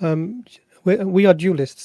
um, we are dualists.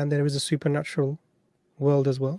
and there is a supernatural world as well.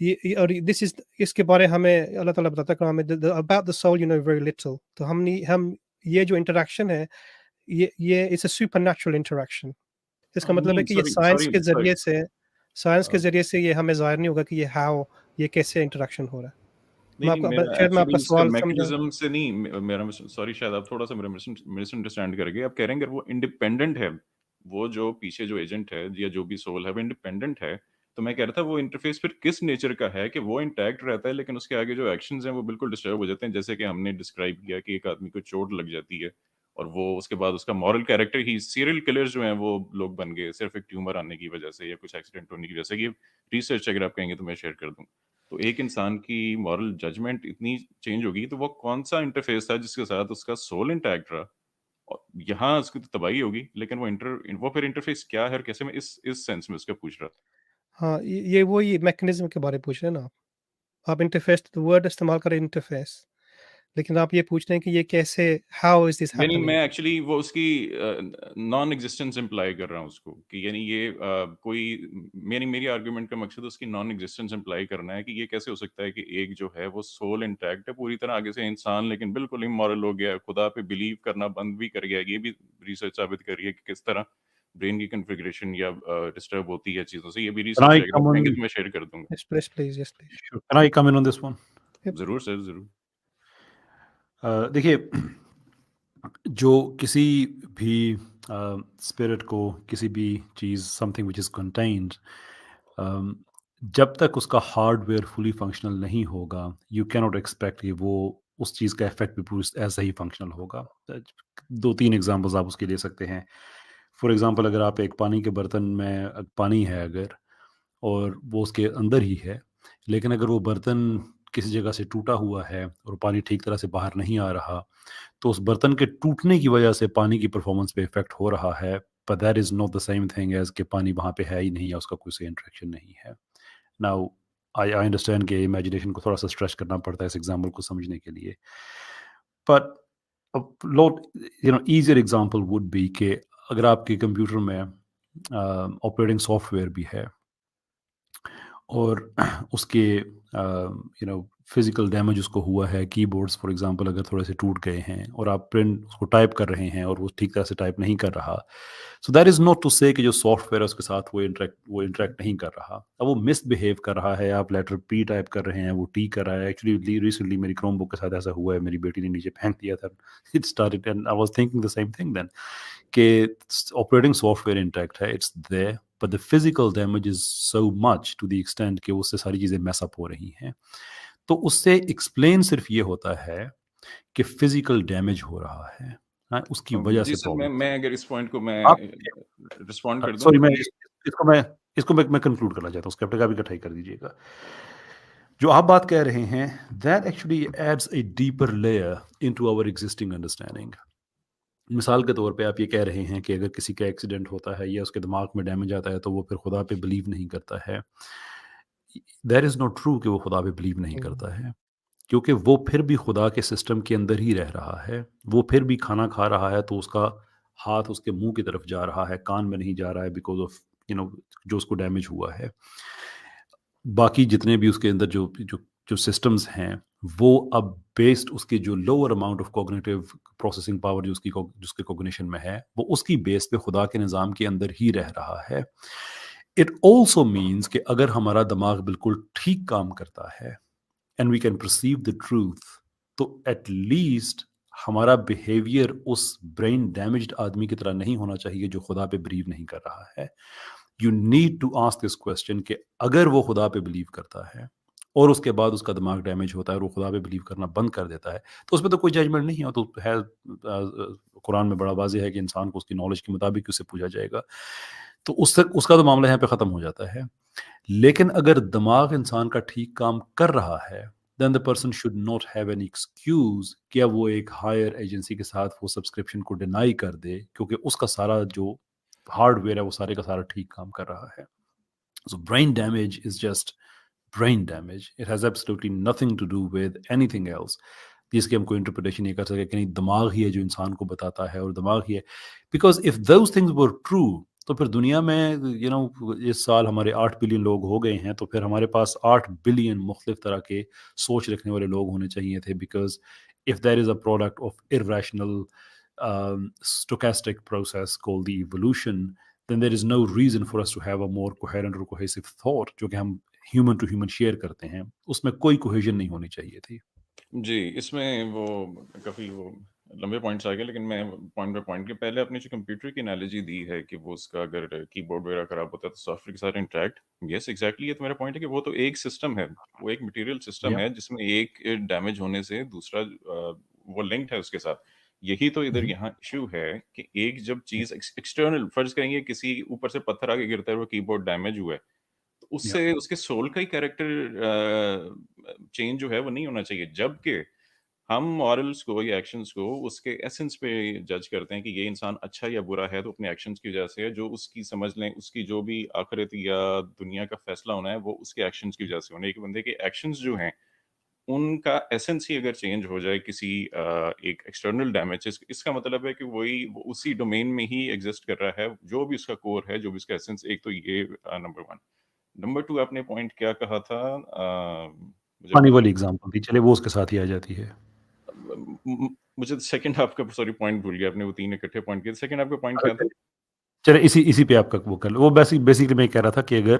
اور this is اس کے بارے ہمیں اللہ تعالیٰ بتاتا ہے قرآن میں about the soul you know very little. تو ہم یہ جو انٹریکشن ہے یہ it's a supernatural interaction. اس کا مطلب ہے نہیں کہ یہ سائنس کے سوری ذریعے سے یہ ہمیں ظاہر نہیں ہوگا کہ یہ کیسے انٹریکشن ہو رہا ہے. نہیں میرا شاید میں آپ ایکچولی کا اس کا سوال سمجھا. میکنزم سے نہیں میرا سوری شاید آپ تھوڑا سا میرا مس انڈرسٹینڈ کر گئے. آپ کہہ رہے ہیں اگر وہ انڈیپینڈنٹ ہے, وہ جو پیچھے جو ایجنٹ ہے یا جو بھی سول ہے وہ انڈیپینڈنٹ ہے, تو میں کہہ رہا تھا وہ انٹرفیس پھر کس نیچر کا ہے کہ وہ انٹیکٹ رہتا ہے لیکن اس کے آگے جو ایکشنز ہیں وہ بالکل ڈسٹرب ہو جاتے ہیں, جیسے کہ ہم نے ڈسکرائب کیا کہ ایک آدمی کو چوٹ لگ جاتی ہے اور وہ اس کے بعد اس کا مورل کیریکٹر ہی سیریل کلرز جو ہیں وہ لوگ بن گئے صرف ایک ٹیومر آنے کی وجہ سے یا کچھ ایکسیڈنٹ ہونے کی وجہ سے. یہ ریسرچ اگر آپ کہیں گے تو میں شیئر کر دوں. تو ایک انسان کی مورل ججمنٹ اتنی چینج ہوگی تو وہ کون سا انٹرفیس تھا جس کے ساتھ اس کا سول انٹیکٹ رہا, یہاں اس کی تو تباہی ہوگی, لیکن وہ پھر انٹرفیس کیا ہے اور کیسے, میں اس سینس میں اس کا پوچھ رہا تھا. ہاں یہ وہی میکنزم کے بارے پوچھ رہے ہیں نا آپ انٹرفیس ورڈ استعمال کریں انٹرفیس, لیکن آپ یہ پوچھ رہے ہیں کہ یہ کیسے ہاؤ از دس یعنی ہیپننگ. میں ایکچولی وہ اس کی نان ایگزسٹنس امپلائی کر رہا ہوں اس کو, کہ یعنی یہ کوئی میری آرگومنٹ کا مقصد اس کی نان ایگزسٹنس امپلائی کرنا ہے کہ یہ کیسے ہو سکتا ہے کہ ایک جو ہے وہ سول انٹیکٹ ہے پوری طرح آگے سے انسان لیکن بالکل امورل ہو گیا ہے, خدا پہ بلیو کرنا بند بھی کر گیا. یہ بھی ریسرچ ثابت کر رہی ہے کہ کس طرح برین کی کنفیگریشن یا ڈسٹرب ہوتی ہے چیزوں سے. یہ بھی Can ریسرچ I ہے, اگر come آپ کہیں گے on? تو میں شیئر کر دوں گا. Yes, please, please, yes, please. Sure. Can I come in on this one? ضرور سر ضرور. دیکھیے, جو کسی بھی اسپرٹ کو, کسی بھی چیز some thing which is contained, جب تک اس کا ہارڈ ویئر فلی فنکشنل نہیں ہوگا یو کی ناٹ ایکسپیکٹ کہ وہ اس چیز کا افیکٹ بھی پورا ایسا ہی فنکشنل ہوگا. 2-3 ایگزامپلز آپ اس کے لے سکتے ہیں. فار ایگزامپل, اگر آپ ایک پانی کے برتن میں پانی ہے اگر, اور وہ اس کے اندر ہی ہے, لیکن اگر وہ برتن کسی جگہ سے ٹوٹا ہوا ہے اور پانی ٹھیک طرح سے باہر نہیں آ رہا, تو اس برتن کے ٹوٹنے کی وجہ سے پانی کی پرفارمنس پہ افیکٹ ہو رہا ہے, but that is not the same thing as کہ پانی وہاں پہ ہے ہی نہیں یا اس کا کوئی سے انٹریکشن نہیں ہے. ناؤ آئی انڈرسٹینڈ کہ امیجنیشن کو تھوڑا سا اسٹریچ کرنا پڑتا ہے اس ایگزامپل کو سمجھنے کے لیے, but easier example would be کہ اگر آپ کے کمپیوٹر میں آپریٹنگ سافٹ ویئر بھی ہے اور اس کے فزیکل ڈیمیج اس کو ہوا ہے, کی بورڈز فار ایگزامپل اگر تھوڑے سے ٹوٹ گئے ہیں اور آپ پرنٹ اس کو ٹائپ کر رہے ہیں اور وہ ٹھیک طرح سے ٹائپ نہیں کر رہا, so that is not to say کہ جو سافٹ ویئر ہے اس کے ساتھ وہ انٹریکٹ نہیں کر رہا, اب وہ مس بہیو کر رہا ہے. آپ لیٹر پی ٹائپ کر رہے ہیں, وہ ٹی کر رہا ہے. ایکچولی ریسنٹلی میری کروم بک کے ساتھ ایسا ہوا ہے, میری بیٹی نے نیچے پھینک دیا تھا. It started and I was thinking the same thing then کہ آپریٹنگ سافٹ ویئر انٹیکٹ ہے, it's there, but the physical damage is so much to the extent کہ اس سے ساری چیزیں میس اپ ہو رہی ہیں. تو اس سے ایکسپلین صرف یہ ہوتا ہے کہ فزیکل ڈیمیج ہو رہا ہے, اس کی وجہ جی سے سر, پرابلم. میں اگر اس پوائنٹ کو میں آپ رسپونڈ کر دوں سوری, میں کہ اس کو میں کنکلوڈ کرنا چاہتا ہوں, اسکیپٹک آپ اکٹھائی کر دیجیے گا. جو آپ بات کہہ رہے ہیں that actually adds a deeper layer into our existing understanding. مثال کے طور پہ آپ یہ کہہ رہے ہیں کہ اگر کسی کا ایکسیڈنٹ ہوتا ہے یا اس کے دماغ میں ڈیمیج آتا ہے تو وہ پھر خدا پہ بلیو نہیں کرتا ہے. دیٹ از ناٹ ٹرو کہ وہ خدا پہ بلیو نہیں کرتا ہے, کیونکہ وہ پھر بھی خدا کے سسٹم کے اندر ہی رہ رہا ہے. وہ پھر بھی کھانا کھا رہا ہے تو اس کا ہاتھ اس کے منہ کی طرف جا رہا ہے, کان میں نہیں جا رہا ہے, بیکاز آف جو اس کو ڈیمیج ہوا ہے. باقی جتنے بھی اس کے اندر جو سسٹمز ہیں وہ اب بیسڈ اس کے جو lower amount of cognitive processing power جو اس کے کوگنیشن میں ہے, وہ اس کی بیس پہ خدا کے نظام کے اندر ہی رہ رہا ہے. اٹ آلسو مینس کہ اگر ہمارا دماغ بالکل ٹھیک کام کرتا ہے and we can perceive the truth, تو ایٹ لیسٹ ہمارا بیہیویئر اس برین ڈیمیجڈ آدمی کی طرح نہیں ہونا چاہیے جو خدا پہ بلیو نہیں کر رہا ہے. You need to ask this question کہ اگر وہ خدا پہ بلیو کرتا ہے اور اس کے بعد اس کا دماغ ڈیمیج ہوتا ہے اور وہ خدا پہ بلیو کرنا بند کر دیتا ہے, تو اس پہ تو کوئی ججمنٹ نہیں ہے, تو ہے قرآن میں بڑا واضح ہے کہ انسان کو اس کی نالج کے مطابق اسے پوچھا جائے گا, تو اس کا تو معاملہ یہاں پہ ختم ہو جاتا ہے. لیکن اگر دماغ انسان کا ٹھیک کام کر رہا ہے then the person should not have any excuse کہ وہ ایک ہائر ایجنسی کے ساتھ وہ سبسکرپشن کو ڈینائی کر دے, کیونکہ اس کا سارا جو ہارڈ ویئر ہے وہ سارے کا سارا ٹھیک کام کر رہا ہے. So brain damage is just brain damage. It has absolutely nothing to do with anything else. جس کی ہم کوئی انٹرپریٹیشن نہیں کر سکتے کہ نہیں دماغ ہی ہے جو انسان کو بتاتا ہے اور دماغ ہی ہے. Because if those things were true, تو پھر دنیا میں اس سال ہمارے 8 بلین لوگ ہو گئے ہیں، تو پھر ہمارے پاس 8 بلین مختلف طرح کے سوچ رکھنے والے لوگ ہونے چاہیے تھے، because if there is a product of irrational stochastic process called the evolution, then there is no reason for us to have a more coherent or cohesive thought جو کہ ہم human to human شیئر کرتے ہیں، اس میں کوئی cohesion نہیں ہونی چاہیے تھی۔ جی، اس میں وہ کافی وہ لمبے پوائنٹس آ گئے، لیکن میں پوائنٹ بائی پوائنٹ کے پہلے اپنی جو کمپیوٹر کی انالوجی دی ہے کہ وہ اس کا اگر کی بورڈ وغیرہ خراب ہوتا ہے تو سافٹ ویئر کے ساتھ انٹریکٹ، یس ایگزیکٹلی یہ تو میرا پوائنٹ ہے کہ وہ تو ایک سسٹم ہے، وہ ایک مٹیریل سسٹم ہے جس میں ایک ڈیمیج ہونے سے دوسرا وہ لنکڈ ہے اس کے ساتھ۔ یہی تو ادھر یہاں ایشو ہے کہ ایک جب چیز ایکسٹرنل، فرض کریں گے کسی اوپر سے پتھر آ کے گرتا ہے وہ کی بورڈ ڈیمیج ہوا ہے، تو اس سے اس کے سول کا ہی کیریکٹر چینج جو ہے وہ نہیں ہونا چاہیے، جبکہ ہم مورلس کو یا ایکشنز کو اس کے ایسنس پہ جج کرتے ہیں کہ یہ انسان اچھا یا برا ہے تو اپنے ایکشنز کی وجہ سے، جو اس کی سمجھ لیں اس کی جو بھی آخرت یا دنیا کا فیصلہ ہونا ہے وہ اس کے ایکشنز کی وجہ سے ہونا ہے۔ ایک بندے کے ایکشنز جو ہیں ان کا ایسنس ہی اگر چینج ہو جائے کسی ایک ایکسٹرنل ڈیمیج، اس کا مطلب ہے کہ وہی اسی ڈومین میں ہی ایگزسٹ کر رہا ہے جو بھی اس کا کور ہے، جو بھی اس کا ایسنس۔ ایک تو یہ نمبر 1۔ نمبر 2 آپ نے پوائنٹ کیا کہا تھا، مجھے پانی بھول والی گیا۔ ایگزامپل تھی، چلے وہ اس کے ساتھ ہی آ جاتی ہے۔ مجھے سیکنڈ آپ کا سوری پوائنٹ بھول گیا، آپ نے وہ 3 اکٹھے پوائنٹ کیے، سیکنڈ آپ کا پوائنٹ کیا تھا؟ چلے اسی پہ آپ کا وہ کر لو۔ وہ بیسکلی میں کہہ رہا تھا کہ اگر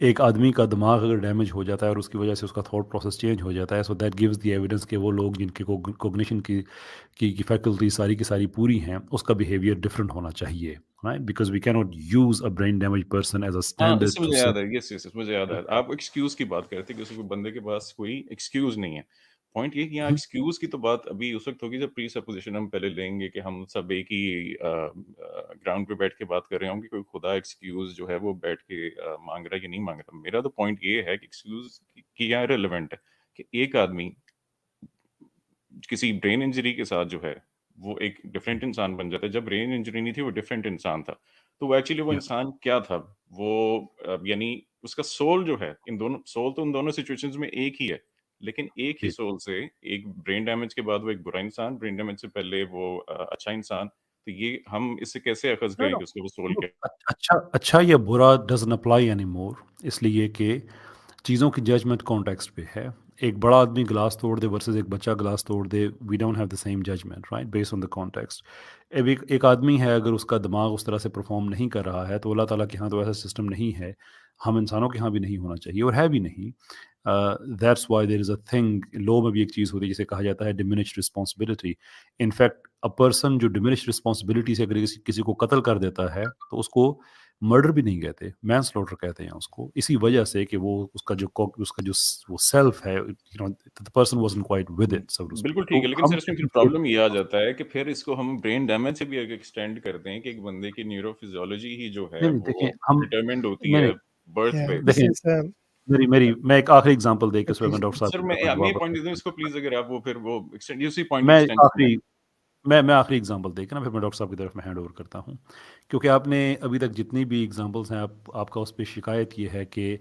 ایک آدمی کا دماغ اگر ڈیمیج ہو جاتا ہے اور اس کی وجہ سے اس کا تھاٹ پروسیس چینج ہو جاتا ہے، so that gives the evidence کہ وہ لوگ جن کی کوگنیشن کی فیکلٹی ساری کی ساری پوری ہیں، اس کا بیہیویئر ڈفرینٹ ہونا چاہیے، رائٹ؟ بیکاز وی کی not use a brain damage person as a ہاں، اس اسٹینڈرڈ سے مجھے یاد ہے، یس مجھے یاد ہے، آپ ایکسکیوز کی بات کرتے کہ کسی بندے کے پاس کوئی ایکسکیوز نہیں ہے۔ پوائنٹ یہ کہ یہاں ایکسکیوز کی تو بات ابھی اس وقت ہوگی جب پری سپوزیشن ہم پہلے لیں گے کہ ہم سب ایک ہی گراؤنڈ پہ بیٹھ کے بات کر رہے ہوں گے، کوئی خدا ایکسکیوز جو ہے وہ بیٹھ کے مانگ رہا ہے یا نہیں مانگ رہا۔ میرا تو پوائنٹ یہ ہے کہ ایکسکیوز کی یہاں ریلیونٹ ہے کہ ایک آدمی کسی برین انجری کے ساتھ جو ہے وہ ایک ڈفرینٹ انسان بن جاتا ہے۔ جب برین انجری نہیں تھی وہ ڈفرینٹ انسان تھا، تو وہ ایکچولی وہ انسان کیا تھا، وہ یعنی اس کا سول جو ہے، ان دونوں سول تو ان دونوں سچویشنز میں ایک ہی ہے، لیکن ایک ہی سول سے ایک برین ڈیمیج کے بعد وہ ایک برا انسان، برین ڈیمیج سے پہلے وہ اچھا انسان۔ تو یہ ہم اس سے کیسے اخذ کریں کہ اس کا وہ سول کیا؟ اچھا یا برا ڈزنٹ اپلائی اینی مور، اس لیے کہ چیزوں کی ججمنٹ کانٹیکسٹ پہ ہے۔ ایک بڑا آدمی گلاس توڑ دے ورسز ایک بچہ گلاس توڑ دے، we don't have the same judgment, right, based on the context. ایک آدمی ہے، اگر اس کا دماغ اس طرح سے پرفارم نہیں کر رہا ہے تو اللہ تعالیٰ کے ہاں تو ایسا سسٹم نہیں ہے، ہم انسانوں کے ہاں بھی نہیں ہونا چاہیے اور ہے بھی نہیں۔ That's why there is a thing, love میں بھی ایک چیز ہوتی ہے جسے کہا جاتا ہے diminished responsibility. In fact a person جو ڈیمینشڈ رسپانسبلٹی سے اگر کسی کو قتل کر دیتا ہے تو اس کو مرڈر بھی نہیں کہتے، مین سلوٹر کہتے ہیں اس کو، اسی وجہ سے کہ وہ اس کا جو وہ سیلف ہے، the person wasn't quite with it، so to speak۔ بالکل ٹھیک تو ہے، لیکن ہم سر اس میں پھر پرابلم یہ آ جاتا ہے کہ پھر اس کو ہم برین ڈیمیج سے بھی ایکسٹینڈ کرتے ہیں کہ ایک بندے کی نیورو فزیولوجی ہی جو ہے نہیں دیکھیں، وہ ہم ڈٹرمنڈ ہوتی نہیں ہے نہیں برتھ Yeah, پہ۔ this دیکھیں، is میں ایک آخری اگزامپل دے کے اس میں please. ڈاکٹر صاحب سر کی میں طرف یہ جواب پوائنٹ دے دوں اس کو پلیز، اگر آپ وہ پھر وہ اسی پوائنٹ کی میں ایکسٹینشن ہے۔ آخری اگزامپل دے کے نا پھر میں ڈاکٹر صاحب کی طرف میں ہینڈ اوور کرتا ہوں، کیونکہ آپ نے ابھی تک جتنی بھی اگزامپلس ہیں آپ کا اس پہ شکایت یہ ہے کہ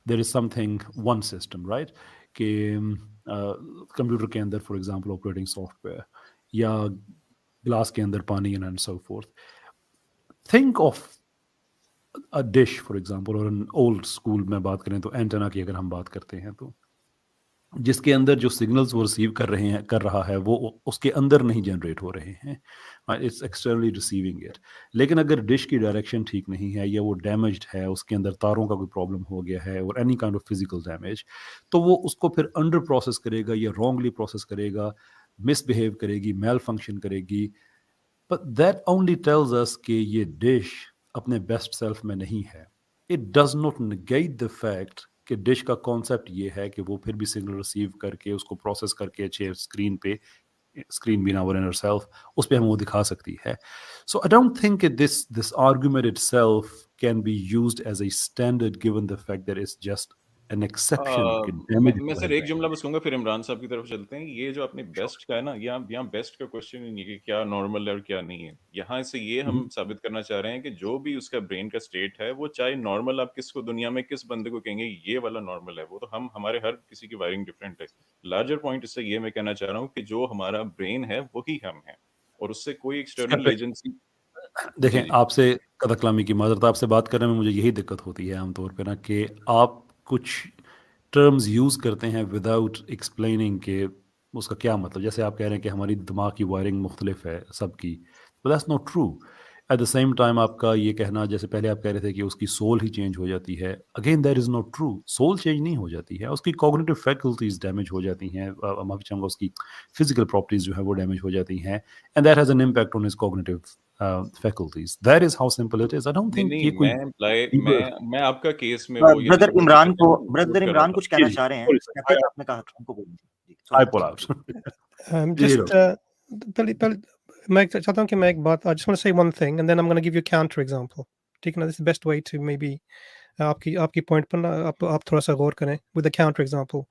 there is something one system, right, کہ کمپیوٹر کے اندر for example operating software یا گلاس کے اندر پانی and so forth. Think of a dish for example, اور اولڈ اسکول میں بات کریں تو اینٹنا کی اگر ہم بات کرتے ہیں تو جس کے اندر جو سگنلز وہ ریسیو کر رہا ہے وہ اس کے اندر نہیں جنریٹ ہو رہے ہیں، اٹس ایکسٹرنلی ریسیونگ اٹ۔ لیکن اگر ڈش کی ڈائریکشن ٹھیک نہیں ہے یا وہ ڈیمیجڈ ہے، اس کے اندر تاروں کا کوئی پرابلم ہو گیا ہے اور any kind of physical damage, تو وہ اس کو پھر انڈر پروسیس کرے گا یا رانگلی پروسیس کرے گا، مس بہیو کرے گی، میل فنکشن کرے گی۔ But that only tells us کہ یہ ڈش اپنے بیسٹ سیلف میں نہیں ہے۔ It does not negate the fact کہ ڈش کا کانسیپٹ یہ ہے کہ وہ پھر بھی سگنل ریسیو کر کے اس کو پروسیس کر کے اچھے اسکرین بین آور ان ہر سیلف اس پہ ہم وہ دکھا سکتی ہے۔ سو آئی ڈونٹ تھنک کہ this argument itself can be used as a standard given the fact that is just an exception کہ ڈیمیج میں ہوا سر ہے۔ ایک جملہ بس کہوں گا پھر عمران صاحب کی طرف چلتے ہیں۔ یہ جو آپ نے بیسٹ کا ہے نا، یہاں بیسٹ کا کوشچن ہی نہیں کہ کیا نارمل ہے اور کیا نہیں ہے، یہاں سے یہ ہم ثابت کرنا چاہ رہے ہیں کہ جو بھی اس کا برین کا اسٹیٹ ہے، وہ چاہے نارمل آپ کس کو دنیا میں کس بندے کو کہیں گے یہ والا نارمل ہے، وہ تو ہمارے ہر کسی کی وائرنگ ڈفرینٹ ہے۔ لارجر پوائنٹ اس سے یہ میں کہنا چاہ رہا ہوں کہ جو ہمارا برین ہے وہی ہم ہیں، اور اس سے کوئی ایکسٹرنل ایجنسی دیکھیں آپ سے قدر کلامی کی معذرت، آپ سے بات کرنے میں مجھے یہی دقت ہوتی ہے عام طور پہ نا کہ آپ کچھ ٹرمز یوز کرتے ہیں وداؤٹ ایکسپلیننگ کہ اس کا کیا مطلب. جیسے آپ کہہ رہے ہیں کہ ہماری دماغ کی وائرنگ مختلف ہے سب کی، but that's not true. At the same time آپ کا یہ کہنا، جیسے پہلے آپ کہہ رہے تھے کہ اس کی سول ہی چینج ہو جاتی ہے، again that is not true. Civil change نہیں ہو جاتی ہے، اس کی کوگنیٹو فیکلٹیز ڈیمیج ہو جاتی ہیں، معافی چاہوں گا، اس کی فزیکل پراپرٹیز جو ہے وہ ڈیمیج ہو جاتی ہیں، and that has an impact on his cognitive faculties. That is how simple it is. I don't think یہ کوئی میں آپ کا کیس میں وہ برادر عمران کچھ کہنا چاہ رہے ہیں. اسکیپٹک آپ نے کہا ان کو بولیں. I pull out. پہلے میں چاہتا ہوں کہ میں ایک بات I just want to say one thing and then I'm going to give you a counter example. ٹھیک ہے نا, this is the best way to maybe آپ کی پوائنٹ پر آپ تھوڑا سا غور کریں with a counter example.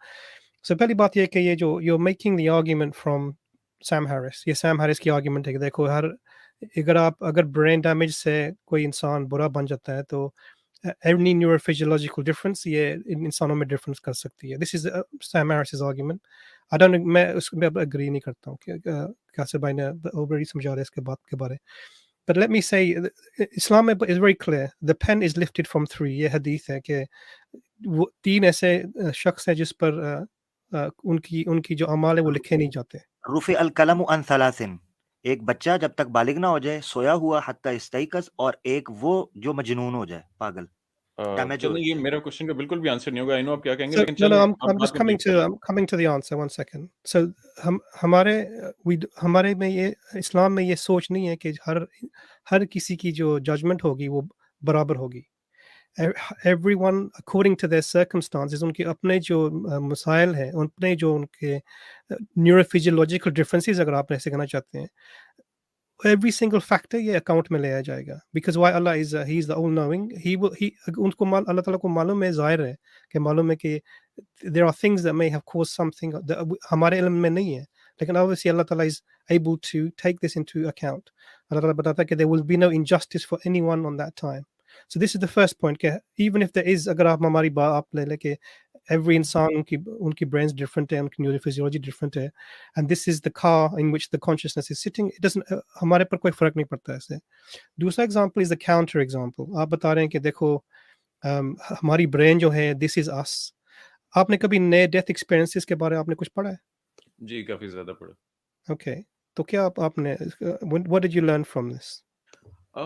So پہلی بات یہ کہ یہ جو you're making the argument from Sam Harris, یہ Sam Harris کی آرگیومنٹ ہے کہ دیکھو اگر برین ڈیمیج سے کوئی انسان برا بن جاتا ہے تو any neurophysiological difference یہ انسانوں میں ڈفرینس کر سکتی ہے. This is Sam Harris's argument. میں اس میں اگری نہیں کرتا ہوں کہ قیصر بھائی نے اوبری سمجھا رہے اس کے بات کے بارے. But let me say, Islam is very clear. The pen is lifted from three. یہ حدیث ہے کہ وہ تین ایسے شخص ہیں جس پر ان کی جو اعمال ہیں وہ لکھے نہیں جاتے. رفع القلم عن ثلاث، ایک بچہ جب تک بالغ نہ ہو جائے سویا ہوا حتی استيقظ، اور ایک وہ جو مجنون ہو جائے پاگل. یہ میرا کوشچن کا بالکل بھی آنسر نہیں ہوگا. I know آپ کیا کہیں گے لیکن I'm just coming to the answer. One second. So ہمارے میں یہ اسلام میں یہ سوچ نہیں ہے کہ ہر کسی کی جو ججمنٹ ہوگی وہ برابر ہوگی. Everyone according to their circumstances, ان کے اپنے جو مسائل ہیں، اپنے جو ان کے نیوروفیزیولوجیکل ڈفرینسز اگر آپ ایسے کہنا چاہتے ہیں، every single factor یہ اکاؤنٹ میں لیا جائے گا. Because why Allah is he is the all knowing. ان کو اللہ تعالیٰ کو معلوم ہے، ظاہر ہے کہ معلوم ہے کہ there are things that may have caused something ہمارے علم میں نہیں ہے، لیکن obviously اللہ تعالیٰ is able to take this into account. اللہ تعالیٰ بتاتا ہے کہ there will be no injustice for anyone on that time. So this is the first point کہ even if there is، اگر آپ ہماری بات آپ لے لیں کہ every انسان ان کی brains different ہے، ان کی neurophysiology different ہے، and this is the car in which the consciousness is sitting. It doesn't ہمارے پر کوئی فرق نہیں پڑتا ایسے. دوسرا example is the counter example. آپ بتا رہے ہیں کہ دیکھو ہماری brain جو ہے this is us. آپ نے کبھی نئے ڈیتھ ایکسپیرینسز کے بارے آپ نے کچھ پڑھا ہے؟ جی کافی زیادہ پڑھا. اوکے، تو کیا آپ نے what did you learn from this؟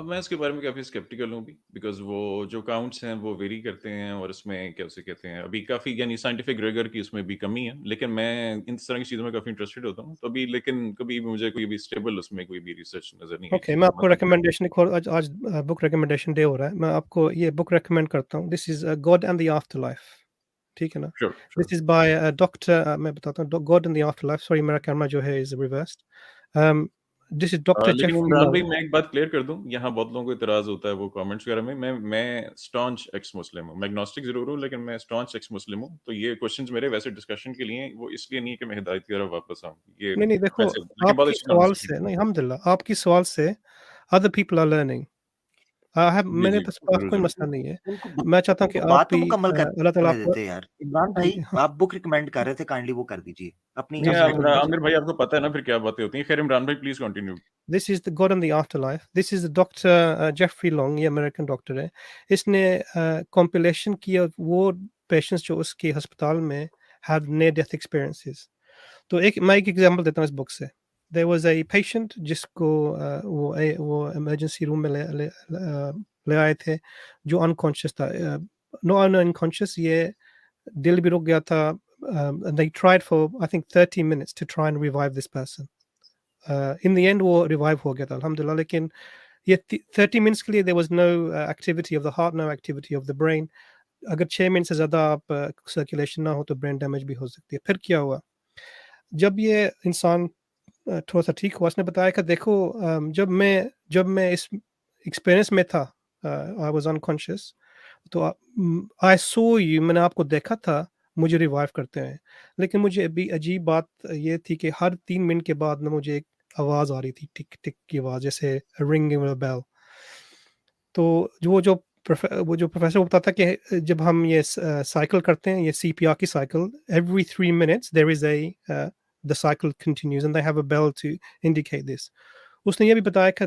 میں اس کے بارے میں کافی اسکیپٹیکل ہوں بھی، بیکاز وہ جو کاؤنٹس ہیں وہ ویری کرتے ہیں، اور اس میں کیا اسے کہتے ہیں ابھی کافی یعنی سائنٹیفک ریگر کی اس میں بھی کمی ہے. لیکن میں ان طرح کی چیزوں میں کافی انٹرسٹڈ ہوتا ہوں تو ابھی، لیکن کبھی مجھے کوئی بھی اسٹیبل اس میں کوئی بھی ریسرچ نظر نہیں. اوکے، میں آپ کو ریکمنڈیشن آج بک ریکمنڈیشن ڈے ہو رہا ہے، میں آپ کو یہ بک ریکمینڈ کرتا ہوں. This is God and the afterlife. ٹھیک ہے نا؟ دس از بائی ڈاکٹر، میں بتاتا ہوں God and the after life. Sorry میرا کیمرہ جو ہے is reversed. This is Dr. لیکن عمران بھائی میں ایک بات کلیئر کر دوں، یہاں بہت لوگوں کو اعتراض ہوتا ہے وہ کامنٹس وغیرہ میں. میں اسٹانچ ایکس مسلم ہوں، میں اگنوسٹک ضرور ہوں لیکن میں اسٹانچ ایکس مسلم ہوں. تو یہ کوشچنز میرے ویسے ڈسکشن کے لیے وہ اس لیے نہیں کہ میں ہدایت کی طرف واپس آؤں. یہ نہیں دیکھو آپ کے سوال سے نہیں، الحمدللہ آپ کی سوال سے other people are learning. میں نے بس بات کوئی مسئلہ نہیں ہے. میں چاہتا ہوں کہ آپ بھی اللہ تعالیٰ دیتے یار. عمران بھائی آپ بک ریکمینڈ کر رہے تھے، کائنڈلی وہ کر دیجیے اپنی. عامر بھائی آپ کو پتہ ہے نا پھر کیا باتیں ہوتی ہیں. خیر عمران بھائی please continue. This is the God and the Afterlife. This is the Dr. Jeffrey Long, یہ امریکن ڈاکٹر ہے. اس نے کمپلیشن کیا وہ پیشنٹس جو اس کے ہسپتال میں had near death experiences. تو میں ایک ایگزامپل دیتا ہوں اس بک سے. There was a patient جس کو وہ ایمرجنسی روم میں لے آئے تھے جو انکانشیس تھا. نو انکانشیس، یہ دل بھی رک گیا تھا. They tried for I think 30 minutes to try and revive this person. In the end وہ ریوائو ہو گیا تھا الحمدللہ. لیکن یہ 30 منٹس کے لیے there was no activity of the heart, no activity of the brain. اگر 6 منٹ سے زیادہ آپ سرکولیشن نہ ہو تو برین ڈیمیج بھی ہو سکتی ہے. پھر کیا ہوا جب یہ انسان تھوڑا سا ٹھیک ہوا، اس نے بتایا کہ دیکھو جب میں اس ایکسپیرئنس میں تھا I was unconscious تو I saw you، میں نے آپ کو دیکھا تھا مجھے ریوائیو کرتے ہیں. لیکن مجھے ابھی عجیب بات یہ تھی کہ ہر 3 منٹ کے بعد میں مجھے ایک آواز آ رہی تھی، ٹک ٹک کی آواز، جیسے رنگنگ بیل. تو وہ جو پروفیسر بتاتا کہ جب ہم یہ سائیکل کرتے ہیں، یہ CPR کی cycle, every 3 minutes there is the cycle continues and they have a bell to indicate this. اس نے یہ بھی بتایا کہ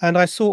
and I saw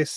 this,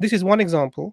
This is one example,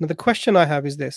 Now the question I have is this,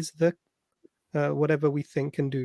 is the whatever we think and do,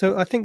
so I think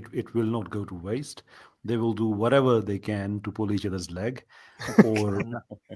it will not go to waste. They will do whatever they can to pull each other's leg, or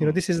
You know, this is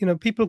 you know, people,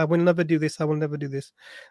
I will never do this, I will never do this.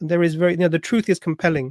there is very, you know, the truth is compelling.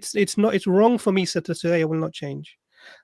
it's wrong for me to say I will not change.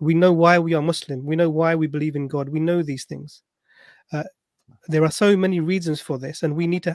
we know why we are Muslim, we know why we believe in God, we know these things. There are so many reasons for this and we need to,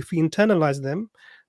if we internalize them,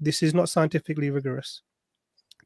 this is not scientifically rigorous.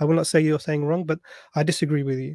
I will not say you're saying wrong, but I disagree with you.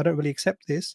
I don't really accept this,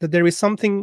that there is something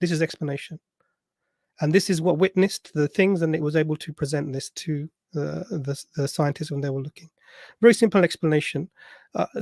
This is explanation. And this is what witnessed the things, and it was able to present this to the scientists when they were looking. Very simple explanation.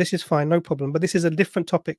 this is fine, no problem. But this is a different topic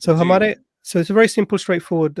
So so it's a very simple, straightforward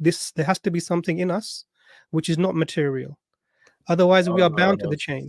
There has to be something in us which is not material. Otherwise we are bound to the chain.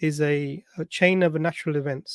is a chain of natural events,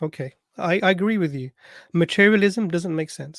Okay, I agree with you. Materialism doesn't make sense.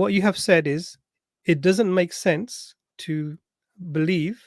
What you have said is it doesn't make sense to believe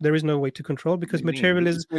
There is no way to control because materialism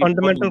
fundamental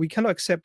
we cannot accept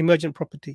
Emergent property.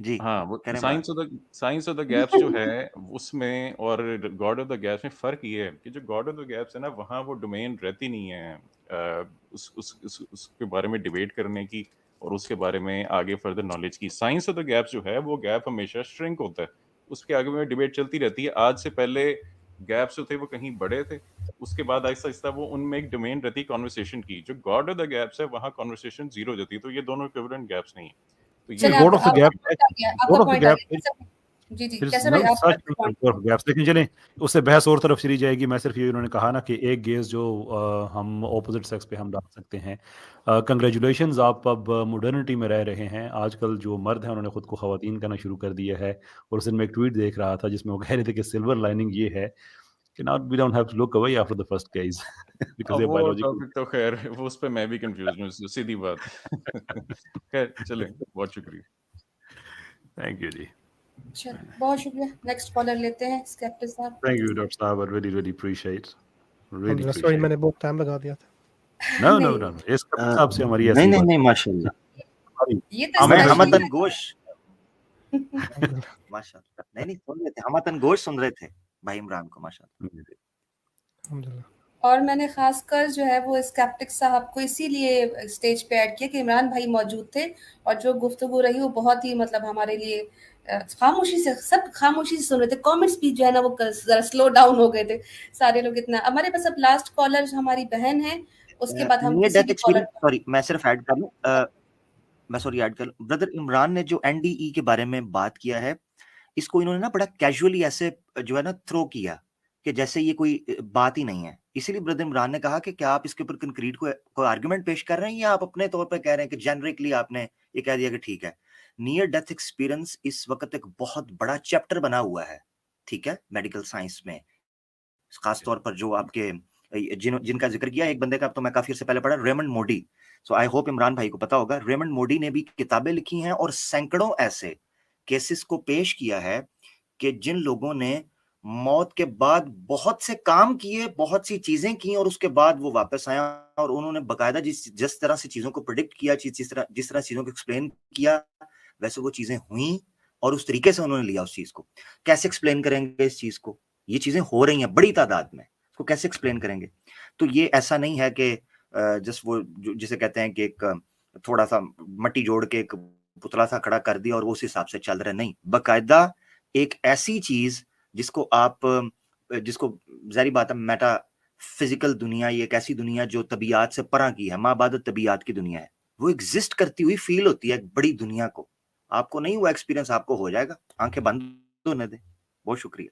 جی ہاں وہ کریں بات. Science of the gaps جو ہے اس میں اور God of the gaps میں فرق یہ ہے کہ جو گاڈ آف دا گیپس ہے نا وہاں وہ ڈومین رہتی نہیں ہے اس کے بارے میں ڈیبیٹ کرنے کی اور اس کے بارے میں آگے فردر نالج کی. سائنس آف دا گیپس جو ہے وہ گیپ ہمیشہ شرنک ہوتا ہے, اس کے آگے میں ڈیبیٹ چلتی رہتی ہے. آج سے پہلے گیپس جو تھے وہ کہیں بڑے تھے, اس کے بعد آہستہ آہستہ وہ ان میں ایک ڈومین رہتی کانورسیشن کی. جو گاڈ آف دا گیپس ہے وہاں کانورسیشن زیرو جاتی ہے, تو یہ دونوں ایکویولنٹ گیپس نہیں ہیں. تو See, یہ God of the آپ gap, کا point آ گیا, آپ کا God of the point a gap, گیا. جی جی there's کیسر no بھائی آپ such کا thing as point. God of gaps. لیکن چلیں اس سے بحث اور طرف چلی جائے گی. میں صرف یہ انہوں نے کہا نا کہ ایک گیز جو ہم اپوزٹ سیکس پہ ہم ڈال سکتے ہیں. کنگریچولیشنز, آپ اب ماڈرنٹی میں رہ رہے ہیں. آج کل جو مرد ہیں انہوں نے خود کو خواتین کہنا شروع کر دیا ہے, اور اس دن میں ایک ٹویٹ دیکھ رہا تھا جس میں وہ کہہ رہے تھے کہ سلور لائننگ یہ ہے کہ not we don't have to look away after the first gaze because اب they're وہ biological. ٹاپک تو خیر وہ اس پہ میں بھی کنفیوز ہوں, سیدھی بات. خیر چلیں, بہت شکریہ. Thank you جی. اچھا بہت شکریہ. نیکسٹ کالر لیتے ہیں اسکیپٹک صاحب. Thank you Dr. Saab, I really appreciate. الحمدللہ, سوری میں نے بہت ٹائم لگا دیا تھا. No. اس کا صاحب سے ہماری ایسی نہیں بات نہیں ماشاء اللہ. یہ تو میں اسپیشلی ہمتن گوش ماشاء اللہ نہیں سن رہے تھے, ہمتن گوش سن رہے تھے بھائی عمران کو ماشاء اللہ. الحمدللہ. اور میں نے خاص کر جو ہے وہ اسکیپٹک صاحب کو اسی لیے اسٹیج پہ ایڈ کیا کہ عمران بھائی موجود تھے, اور جو گفتگو رہی وہ بہت ہی مطلب ہمارے لیے خاموشی سے, سب خاموشی سے سن رہے تھے. کامنٹس بھی جو ہے نا وہ ذرا سلو ڈاؤن ہو گئے تھے سارے لوگ. اتنا ہمارے پاس اب لاسٹ کالر ہماری بہن ہے, اس کے بعد ہم نیئر کسی ڈیتھ بھی کالر. ایکسپیرینس, سوری میں صرف ایڈ کر لوں, ایڈ کر لوں. بردر عمران نے جو این ڈی ای کے بارے میں بات کیا ہے, اس کو انہوں نے نا بڑا کیجولی ایسے جو ہے نا تھرو کیا کہ جیسے یہ کوئی بات ہی نہیں ہے. اسی لیے بردر عمران نے کہا کہ کیا آپ اس کے اوپر کنکریٹ کوئی آرگومنٹ پیش کر رہے ہیں, یا آپ اپنے طور پہ کہہ رہے ہیں کہ جنرکلی آپ نے یہ کہہ دیا کہ ٹھیک ہے. نیئر ڈیتھ ایکسپیرینس اس وقت ایک بہت بڑا چیپٹر بنا ہوا ہے, ٹھیک ہے, میڈیکل سائنس میں. خاص طور پر جو آپ کے جن کا ذکر کیا, ایک بندے کا تو میں کافی عرصے پہلے پڑھا, Raymond Moody. So I hope Imran بھائی کو پتا ہوگا, ریمنڈ موڈی نے بھی کتابیں لکھی ہیں اور سینکڑوں ایسے کیسز کو پیش کیا ہے کہ جن لوگوں نے موت کے بعد بہت سے کام کیے, بہت سی چیزیں کی, اور اس کے بعد وہ واپس آیا اور انہوں نے باقاعدہ جس طرح سے چیزوں کو پریڈکٹ کیا, جس طرح چیزوں کو ایکسپلین کیا, ویسے وہ چیزیں ہوئیں, اور اس طریقے سے انہوں نے لیا اس چیز کو. کیسے ایکسپلین کریں گے اس چیز کو؟ یہ چیزیں ہو رہی ہیں بڑی تعداد میں, اس کو کیسے ایکسپلین کریں گے؟ تو یہ ایسا نہیں ہے کہ جس وہ جسے کہتے ہیں کہ ایک تھوڑا سا مٹی جوڑ کے ایک پتلا سا کھڑا کر دیا اور وہ اس حساب سے چل رہا. نہیں, باقاعدہ ایک ایسی چیز جس کو ظاہری بات ہے میٹا فزیکل دنیا, یہ ایک ایسی دنیا جو طبیعت سے پرا کی ہے, ماں بعد طبیعت کی دنیا ہے, وہ ایگزسٹ کرتی ہوئی فیل ہوتی ہے ایک بڑی دنیا کو. آپ کو نہیں ہوا ایکسپیرینس, آپ کو ہو جائے گا, آنکھیں بند ہونے دیں. بہت شکریہ.